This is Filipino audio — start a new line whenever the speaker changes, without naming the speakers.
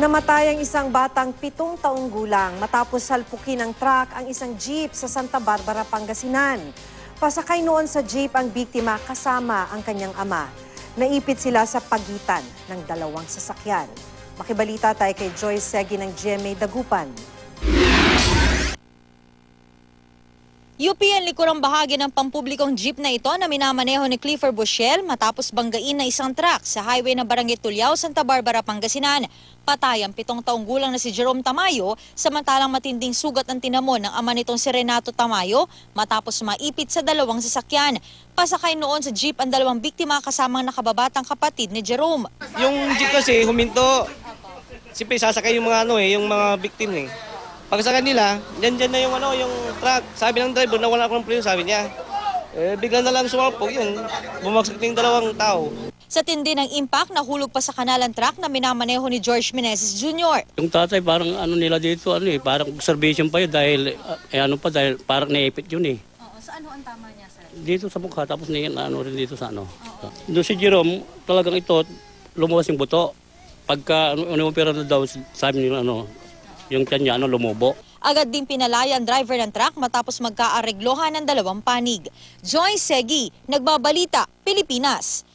Namatay ang isang batang 7 taong gulang matapos salpukin ng truck ang isang jeep sa Santa Barbara, Pangasinan. Pasakay noon sa jeep ang biktima kasama ang kanyang ama. Naipit sila sa pagitan ng dalawang sasakyan. Makibalita tayo kay Joyce Segi ng GMA Dagupan.
UP ang likurang bahagi ng pampublikong jeep na ito na minamaneho ni Clifford Bushel matapos banggain na isang truck sa highway na Barangay Tulyao, Santa Barbara, Pangasinan. Patay ang 7 taong gulang na si Jerome Tamayo, samantalang matinding sugat ang tinamon ng ama nitong si Renato Tamayo matapos maipit sa dalawang sasakyan. Pasakay noon sa jeep ang dalawang biktima kasamang nakababatang kapatid ni Jerome.
Yung jeep kasi huminto. Siyempre sasakay yung mga victim eh. Pagsakay nila, dyan na yung truck. Sabi ng driver, nawala ako ng preno, sabi niya. Bigla na lang sumapog yun. Bumagsak na yung dalawang tao.
Sa tindi ng impact, nahulog pa sa kanal ang truck na minamaneho ni George Meneses Jr.
Yung tatay parang nila dito, parang observation pa yun dahil, dahil parang naipit yun eh.
Oo, saan ang tama niya, sir?
Dito sa mukha, tapos rin dito sa ano. Doon si Jerome, talagang ito, lumabas yung buto. Pagka umupira na daw, sabi nila yung tiyan niya lumubo.
Agad din pinalaya ang driver ng truck matapos magkaareglohan ng dalawang panig. Joy Segi, Nagbabalita, Pilipinas.